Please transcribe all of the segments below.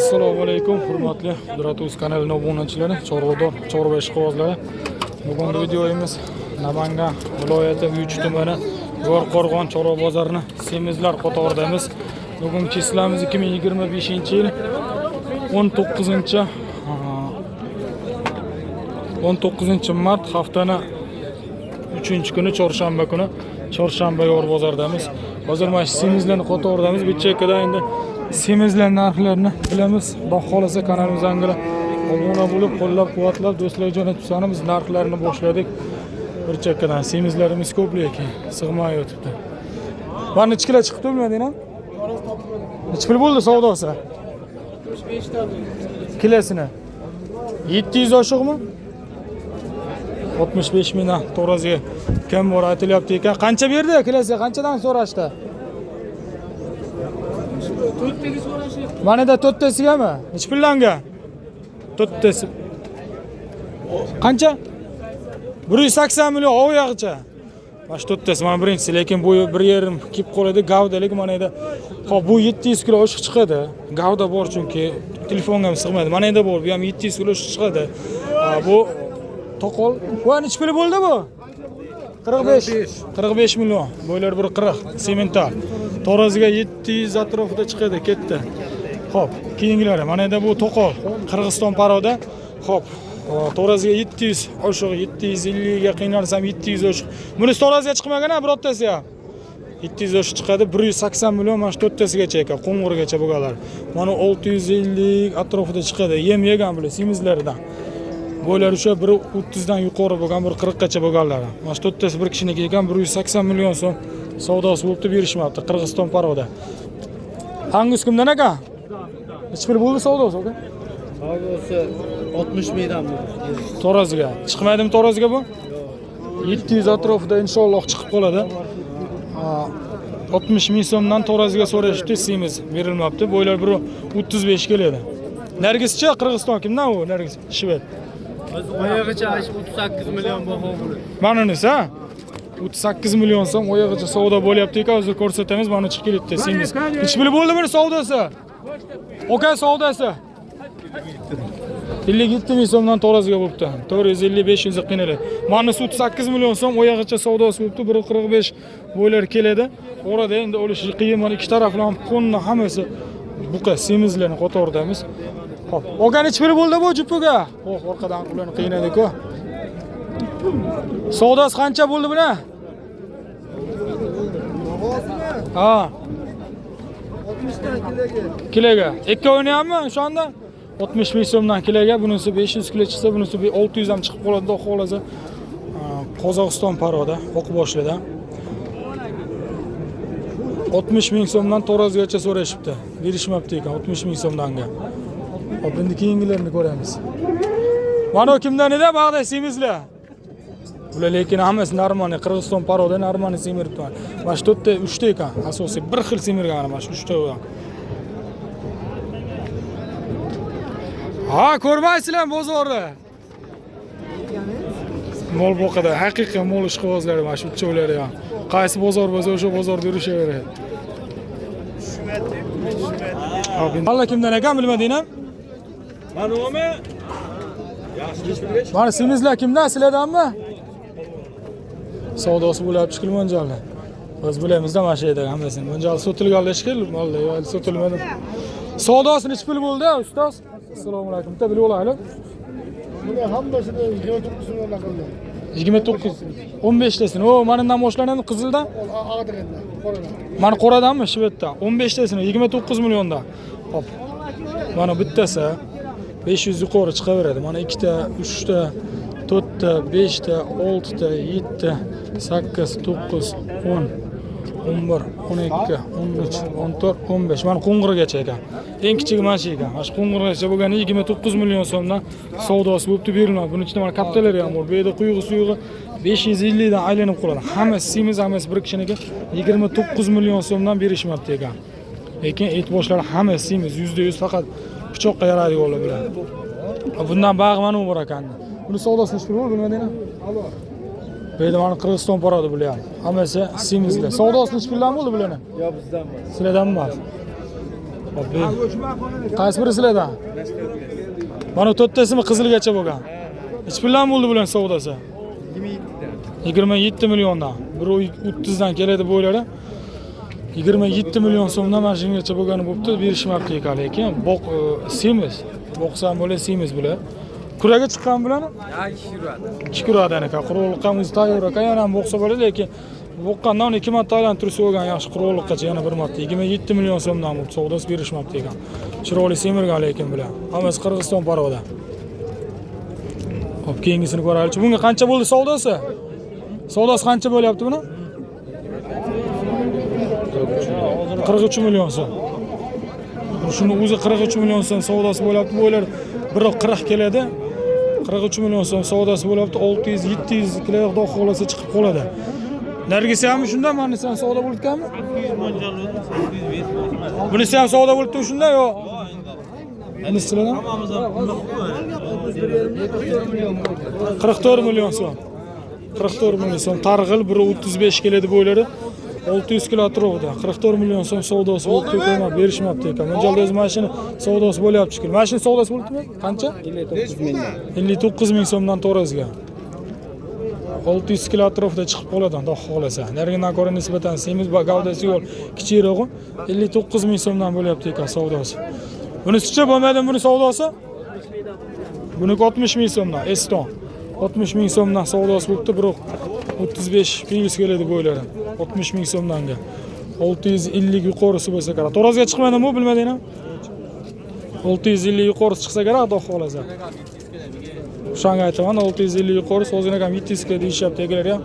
Assalomu alaykum, hurmatli Qudratuz kanalining obunachilari, chorvador, chorva ishqibozlari. Bugungi videomiz Namangan viloyati Uychi tumani Go'rqo'rg'on chorva bozorini semizlar qatoridamiz. Bugun chislamiz 2025-yil 19-mart haftaning 3-kuni chorshanba kuni chorshanba yor bozordamiz. Hozir mana semizlarni qatoridamiz. Bir chekkada endi semizlar narxlarini bilamiz. Xudo xolasa kanalimizga obuna bo'lib, qo'llab-quvvatlab do'stlarga jo'natib biz narxlarini boshladik. Bir chekkadan semizlarimiz ko'p lekin sig'may o'tibdi. Mana ichkilar chiqibdi bilmadingmi? Nech pul bo'ldi savdosi? 65 ta. Kilosini 700 oshiqmi? 65 mingdan to'g'risiga kam bor aytilyapti ekan. Qancha berdi kilosiga? Qanchadan so'rashdi? 4 taga so'rashyapti. Mana da 4 tasigami? Nech pullangan? 4 tasi. Qancha? 180 million oyog'icha. Mana 4 tasi mana birinchisi, lekin bu 1.5 kelib qoladi gavdalik mana edi. Xo'p, bu 700 kilo oshiq chiqadi. Gavda bor chunki telefonga ham sig'maydi. Mana endi bor, bu ham 700 kilo oshiq chiqadi. Bu to'qol. Va nech puli bo'ldi bu? 45 million. Bo'ylar 1.40 semental. To'g'risiga 700 atrofida chiqadi, ketdi. Xo'p, keyingilari mana endi bu to'qol Qirg'iziston paroda. Xo'p, to'g'risiga 700 oshiq, 750 ga qiynalsam 700 oshiq. Buni to'g'risiga chiqmagan-a, birortasi ham. 700 oshiq chiqadi, 180 million mana shu to'rttasigacha ekan, qo'ng'irgacha bo'lganlar. Mana 650 atrofida chiqadi. Yem yegan bular semizlaridan. Bo'ylar o'sha 130 dan yuqori bo'lgan, 140 gacha bo'lganlar. Mana shu to'rttasi bir kishiniki ekan, 180 million so'm savdosi bo'libdi, berishmoqda Qirg'iziston paroda. Hangus kimdan ekan? Nech pul bo'ldi savdosi aka? Savdosi 60 mingdan bo'ldi. To'g'risiga chiqmaydimi to'g'risiga bu? 700 atrofida inshaalloh chiqib qoladi. 60 ming so'mdan to'g'risiga so'rashdi, semiz berilmabdi. Bo'ylar 135 keladi. Nargischi Qirg'iziston kimdan u? Nargis Shved. Oyog'icha 38 million baho bo'ladi. Mana unisi, 38 million so'm oyog'icha savdo bo'lyapti ekan, hozir ko'rsatamiz. Mana chiqib kelibdi semiz. Nech pul bo'ldi buni savdosi? Oka savdosi 57 ming so'mdan to'g'risiga bo'libdi. 450-500 ga qiynaladi. Mana 38 million so'm oyog'icha savdosi bo'libdi. 1.45 bo'ylar keladi. Orada endi olish qiyin. Mana ikki taraflama qo'nni hammasi buqa semizlarni qatoridamiz. Xo'p, oga nech pul bo'ldi bu jupuga? Xo'p, orqadan ularni qiynadi-ku. Savdosi qancha bo'ldi buni? Ha. 60 ta kiloga. Ikkovini hammi o'shanda 60 ming so'mdan kiloga, bunisi 500 kilo chiqsa, bunisi 600 ham chiqib qoladi, xudo xolasa. Qozog'iston paroda, o'q boshlida. 60 ming so'mdan to'g'risigacha so'rashibdi. Berishmabdi ekan 60 ming so'mdanga. Hop, endi keyingilarni ko'ramiz. Mana kimdan edi bag'da semizlar? Bular lekin hammasi Narmani, Qirg'iziston paroda Narmani semiribdi. Mana shu 3 ta ekan, asosiy bir xil semirgan mana shu 3 ta. Ha, ko'rmaysizlar bozorda. Mol boqada haqiqiy mol ishqibozlari mana shu uchovlari ham. Qaysi bozor bo'lsa o'sha bozorda yurishaveradi. Hop, Allah kimdan ekan bilmadingmi? Manome? Mana semizlar kimdan? Sizlardanmi? Savdosi bo'lib chiqilib monjali. Biz bilamizda mana shu yerda hammasini. Monjali sotilganlar shekilli, vallahi yo'q, sotilmadi. Savdosi nech pul bo'ldi, ustoz? Assalomu alaykum. Ta bilib olaylik. Buni hammasini 29 million qildi. 29, 15 tasini. O, mendan boshlanadi qizildan. Ag'dirgandan, qoradan. Mana qoradanmi Shveddan? 15 tasini 29 milliondan. Hop. Mana bittasi 500 yuqori chiqaveradi. Mana 2 ta, 3 ta, 4 ta, 5 ta, 6 ta, 7 ta, 8, 9, 10, 11, 12, 13, 14, 15. Mana qo'ng'irgacha ekan. Eng kichigi mana shu ekan. Mana shu qo'ng'irgacha bo'lgani 29 million so'mdan savdosi bo'libdi, beriladi. Buning ichida mana kaptalari ham bor. Bu yerda quyug'i 550 dan aylanib qoladi. Hammasi semiz, hammasi bir kishiniki 29 million so'mdan berishmabdi ekan. Lekin et boshlari hammasi semiz, %100 faqat pichoqqa yaraydiganlar bilan. Bundan bag'mani bor ekan. Buni savdosi nech pul bo'ldi bilmadingmi? Bu yerda mana Qirg'iziston paroda bular. Hammasi semizlar. Savdosi nech puldan bo'ldi bularni? Yo, bizdan emas. Sizlardan emas. Hop, qaysi biri sizlardan? Mana to'rttasimi qizilgacha bo'lgan. Hech puldan bo'ldi bular savdosi. 27 milliondan. Biri 30 dan keladi bo'ylari. 27 million so'mdan mana shungacha bo'lgani bo'pti, berishmabdi ekan lekin. Boq semiz. Boqsam bo'la semiz bular. Kuraga chiqqan bularni? Ya, 2 yuradi. 2 kuradan ekan. Quruqlikqa o'zi tayyor ekan, yana ham boqsa bo'ladi lekin boqqandan 2 marta aylantirib olgan yaxshi quruqlikqacha yana bir marta 27 million so'mdan bo'pti, savdosi berishmabdi ekan. Chiroyli semirgan lekin bular. Hammasi Qirg'iziston paroda. Hop, keyingisini ko'raylik. Bunga qancha bo'ldi savdosi? Savdosi qancha bo'lyapti buni? 43 million so'm. Shuni o'zi 43 million so'm savdosi bo'lyapti. Bo'lar biri 40 keladi. 43 million so'm savdosi bo'lyapti. 600 700 kilo xudo xolasa chiqib qoladi. Nargisi ham shunda, menisi ham savdo bo'libganmi? Bunisi ham savdo bo'libdi shunda yo? Bunisidan 44 million so'm. 44 million so'm. Targ'il biri 35 keladi bo'ylari. 600 kilo atrofida 44 million so'm savdosi bo'libdi, qo'ymab berishmabdi ekan. Mo'ljalda o'z mashina savdosi bo'lyapti shekilli. Mashina savdosi bo'libdimi? Qancha? 59 ming. 59 ming so'mdan to'g'risiga. 600 kilo atrofida chiqib qoladi, xudo xolasa. Nargidan ko'ra nisbatan semiz gavdasi yo'l kichikroq. 59 ming so'mdan bo'lyapti ekan savdosi. Bunisicha bo'lmaydimi buni savdosi? Buni 60 ming so'mdan, Eston. 60 ming so'mdan savdosi bo'libdi, biroq 35 plyus keladi bo'ylari. 60 ming so'mdanga. 650 yuqorisi bo'lsa kerak. To'g'risiga chiqmaydimi, bilmadingmi? 650 yuqorisi chiqsa kerak, xudo xolasa. O'shanga aytaman, 650 yuqorisi o'zini ham 700 ga deyishyapti egalar ham.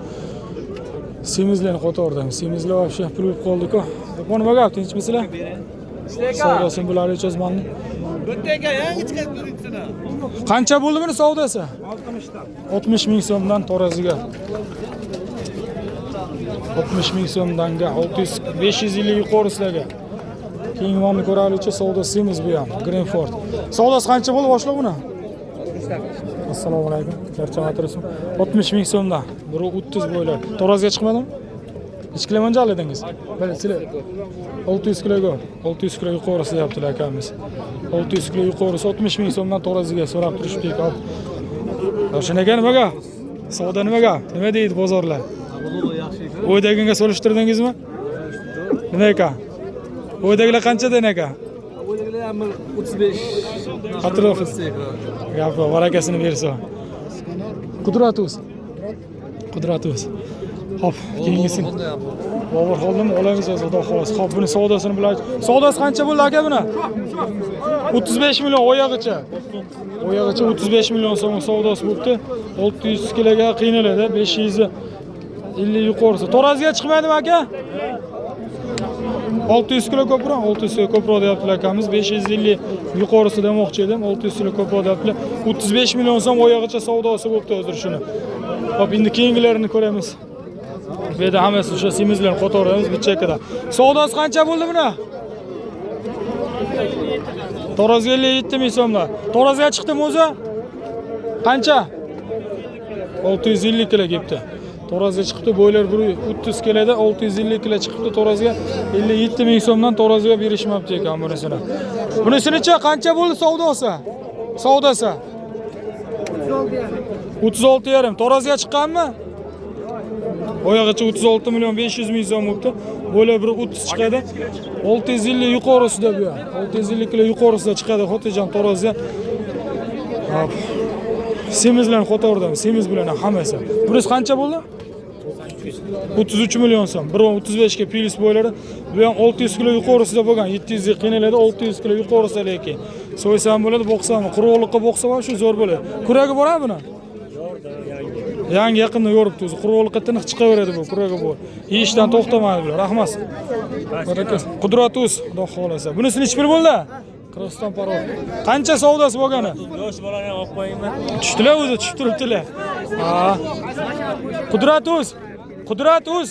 Semizlarni qo'tordim. Semizlar вообще pul bo'lib qoldi-ku. Buni nima gap, tinchmisizlar? Savdosini bilan o'chazmanmi? Bittaga yangi chiqib turibsizlar. Qancha bo'ldi buni savdosi? 60 dan. 60 ming so'mdan to'g'risiga. 60 ming so'mdanga 600 550 yuqorisiga. Keyin mana ko'raylikchi savdosi semiz bu ham, Greenford. Savdosi qancha bo'ldi boshliq buni? Assalomu alaykum. Charchamatirisim. 60 ming so'mdan. Biri 30 bo'ylar. To'g'risiga chiqmadimi? Necha kilo manjal edingiz? Sizlar 600 kiloga, 600 kilo yuqorisi deyaptilar akamiz. 600 kilo yuqorisi 60 ming so'mdan to'g'risiga so'rab turishdik. O'shanaga nimaga? Savdo nimaga? Nima deydi bozorlar? O'ydagiga solishtirdingizmi? Nima ekan? O'ydagilar qanchadan ekan? O'ydagilar ham 35. Atrofi. Gapi barakasini bersa. Qudratus. Qudratus. Hop, keyingisi. Bobur holdimi? Olamiz o'zi xudo xolos. Hop, buni savdosini bilan. Savdosi qancha bo'ldi aka buni? 35 million oyog'icha. Oyog'icha 35 million so'm savdosi bo'libdi. 600 kiloga qiynaladi. 550 yuqorisi. To'g'risiga chiqmaydimi aka? 600 kilo ko'proq, 600 kilo ko'proq deyaptilar akamiz. 550 yuqorisi demoqchi edim. 600 kilo ko'proq deyaptilar. 35 million so'm oyog'icha savdosi bo'libdi hozir shuni. Hop, endi keyingilarini ko'ramiz. Bu yerda hammasi o'sha semizlarni qo'toramiz bir chekkada. Savdosi qancha bo'ldi buni? 457 ming so'mlar. To'g'risiga chiqdimi o'zi? Qancha? 650 kilo kelibdi. To'g'risiga chiqibdi, bo'ylar 30 keladi, 650 kilo chiqibdi to'g'risiga 57 ming so'mdan to'g'risiga berishmabdi ekan bunisini. Bunisinicha qancha bo'ldi savdosi? Savdosi 36,5. To'g'risiga chiqqanmi? Oyog'icha 36 million 500 ming so'm bo'libdi. Bo'ylar 30 chiqadi. 650 yuqorisida bu. 650 kilo yuqorisida chiqadi xotijon to'g'risiga. Hop. Semizlarni qo'tordim, semiz bilan hammasi. Bunisi qancha bo'ldi? 33 million so'm. 1.35 ga plyus bo'ylari. Bu ham 600 kilo yuqorisida bo'lgan. 700 ga qiynaladi, 600 kilo yuqorisida lekin. So'ysa ham bo'ladi, boqsa ham, quruqlikqa boqsa ham shu zo'r bo'ladi. Kuraga boradi buni? Yangi yaqinda yoribdi o'zi. Quruqlikqa tiniq chiqaveradi bu kuraga bu. Yeyishdan to'xtamadi bular. Rahmat. Qudratus, xudo xolasa. Bunisi necha pul bo'ldi? Qirg'iziston parov. Qancha savdosi bo'lgani? Yosh bolani olib qo'yingmi? Tushdilar o'zi, tushib turibdilar. Ha. Qudratus. Qudratus.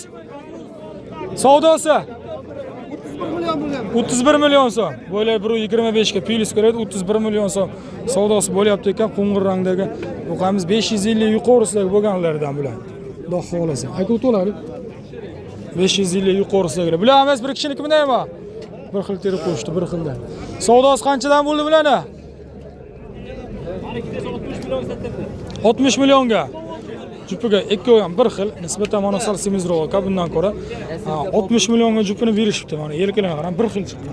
Savdosi 31 million so'm. Bo'ylar 1.25 ga plyus keladi, 31 million so'm. Savdosi bo'lyapti ekan, qo'ng'ir rangdagi. Bu qamiz 550 yuqorisidagi bo'lganlardan bular. Xudo xolasa. Aka o'toladi. 550 yuqorisidagi. Bular emas bir kishinikimi deyman? Bir xil terib qo'yishdi, bir xildan. Savdosi qanchadan bo'ldi bularni? 60 millionga. Jupiga ikkovi ham bir xil, nisbatan mana sal semizroq, bundan ko'ra 60 millionga jupini berishibdi. Mana yelkalarga qarang, bir xil chiqdi.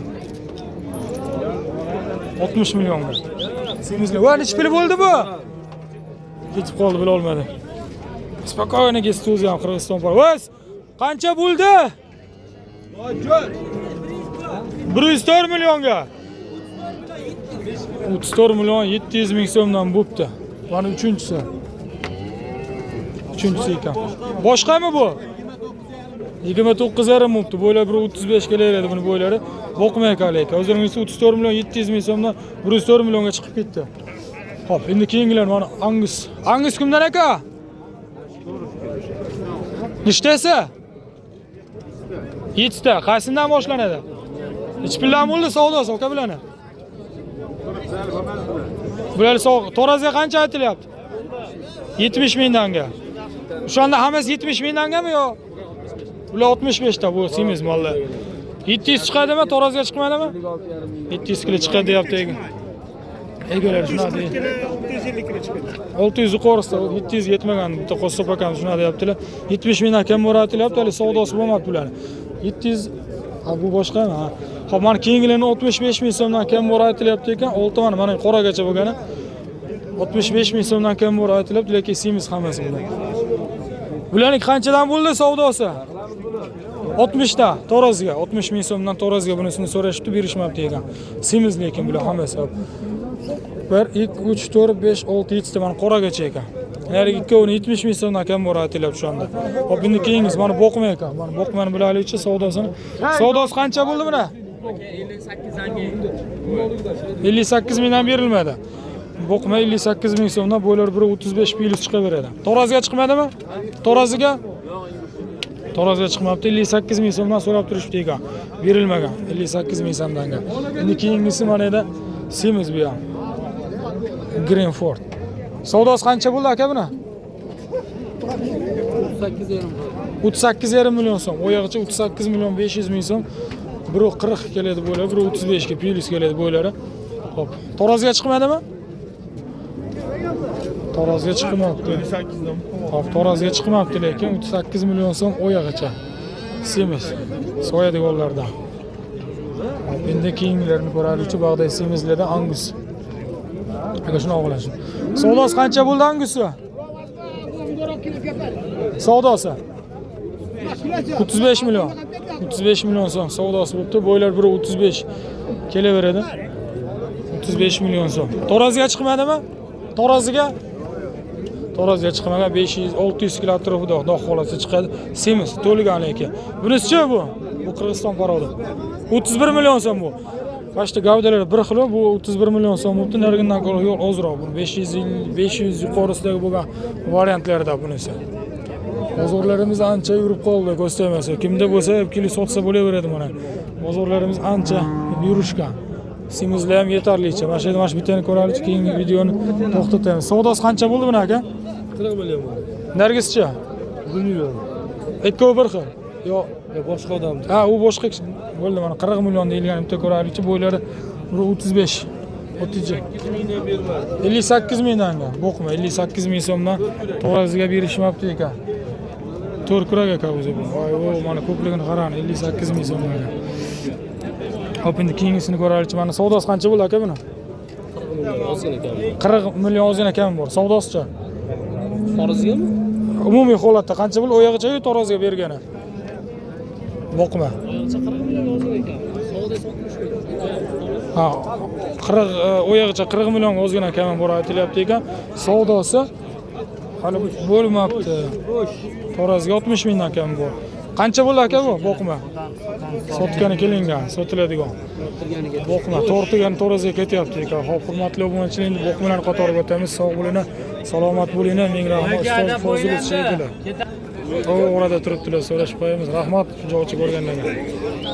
60 millionga. Semizlar. Va necha pul bo'ldi bu? Ketib qoldi, bila olmadim. Spokojno kesdi o'zi ham Qirg'iziston bor. O'z qancha bo'ldi? 104 millionga. 34 million 700 ming so'mdan bo'pti. Mana uchinchisi. Uchinchisi ekan. Boshqami bu? 29,5 bo'pti. Bo'ylar 135 kelaydi buni bo'ylari. Boqmay qoldi ekan. O'zingizda 34 million 700 ming so'mdan 104 millionga chiqib ketdi. Xo'p, endi keyingilar mana Angus. Angus kimdan aka? Nechtasi? 7 ta. Qaysidan boshlanadi? Ich puldan bo'ldi savdosi aka bularni. Bular to'raziga qancha aytilyapti? 70 mingdanga. O'shanda hammasi 70 mingdangami yo? Bular 65 ta bu semiz mollar. 700 chiqadimi, to'raziga chiqmadimi? 700 kilo chiqadi deyapti ekan. Egalar shunaqa deydi. 650 kilo chiqadi. 600 yuqorisida 700 yetmagan bitta qo'sib ekan shunaqa deyaptilar. 70 mingdan kam bo'ratilyapti, hali savdosi bo'lmabdi ular. 700 bu boshqami? Xo'p, mana keyingilarni 65 ming so'mdan kam bo'ratilyapti ekan. 6 mana qoragacha bo'lgani 65 ming so'mdan kam bo'ratilyapti, lekin semiz hammasi bular. Bularning qanchadan bo'ldi savdosi? 60 ta to'raziga, 60 ming so'mdan to'raziga bunisini so'rashibdi, berishmabdi ekan. Semiz lekin bular hammasi. 1 2 3 4 5 6 7 ta mana qoragacha ekan. Ya'ni ikkovini 70 ming so'mdan kam bo'ratilyapti şu anda. Hop, endi keyingiz mana boqma ekan. Mana boqmani bilaylikchi savdosini. Savdosi qancha bo'ldi buna? 58 mingdan berilmadi. Boqma 58 ming so'mdan bo'ylar 135 plus chiqaveradi. To'raziga chiqmadimi? To'raziga chiqmabdi. 58 ming so'mdan so'rab turishibdi ekan. Berilmagan 58 ming so'mdan. Endi keyingisi mana edi semiz bu ham. Greenford. Savdosi qancha bo'ldi aka buni? 38,5 million so'm. Oyog'icha 38 million 500 ming so'm. Biri 40 keladi bo'ylari, biri 35 ga plus keladi bo'ylari. Xo'p, to'raziga chiqmadimi? To'raziga chiqmabdi. 58 dan. Xo'p, to'raziga chiqmabdi, lekin 38 million so'm oyog'icha. Semiz. So'yadiganlardan. Hop, endi keyingilarini ko'raylikchi, bog'da semizlardan Angus. Aka shuni o'g'lash. Savdosi qancha bo'ldi Angusni? Savdosi 35 million. 35 million so'm savdosi bo'libdi. Bo'ylar 135 kelaveradi. 35 million so'm. To'raziga chiqmadimi? To'raziga chiqmagan 500-600 kilo atrofida xudo xolasa chiqadi. Semiz to'lgan lekin. Bunisi-chi bu? Bu Qirg'iziston parodi. 31 million so'm bu. Başta gavdalar bir xil, bu 31 million so'm bo'libdi. Narigindan ko'ra yo'q ozroq. Bu 500 yuqorisidagi bo'lgan variantlarda bunisi. Bozorlarimiz ancha yurib qoldi, ko'rsatmasa. Kimda bo'lsa, kelib sotsa bo'laveradi mana. Bozorlarimiz ancha yurishgan. Semizlar ham yetarlicha. Mana shu yerda mana bittani ko'raylik, keyingi videoni to'xtatamiz. Savdosi qancha bo'ldi buni aka? 40 million. Nargischa? 1 million. Ikkovi bir xil. Yo'q, Boshqa odam. ha, u boshqa bo'ldi mana 40 million deyilgan bitta ko'raylikchi, bo'ylari 135. O'tichi. 58 mingdanga. Boqma, 58 ming so'mdan to'raziga berishmabdi ekan. To'rkurak aka o'zi bu. Voy, mana ko'pligini qarang, 58 ming so'mdan. Hop, endi keyingisini ko'raylikchi. Mana savdosi qancha bo'ldi aka buni? 40 million ozgina kam bor. Savdosicha. To'razigami? Umumiy holatda qancha bo'ldi? Oyog'icha-yu to'raziga bergani. Boqma. Ha, 40 oyog'icha 40 million ozgina kam bor aytilyapti ekan. Savdosi hali bo'lmabdi. To'raziga 60 mingdan kam bor. Qancha bo'ldi aka bu? Boqma. Sotgani kelingan, sotiladigan. Boqma, tortigan to'raziga ketyapti ekan. Xo'p, hurmatli obunachilar, endi boqmalar qatoriga o'tamiz. Sog' bo'linglar, salomat bo'linglar. Ming rahmat, ustoz Fozil Shayxlar. Orada turibdilar, so'rashib qo'yamiz. Rahmat, jo'chi ko'rganlarga.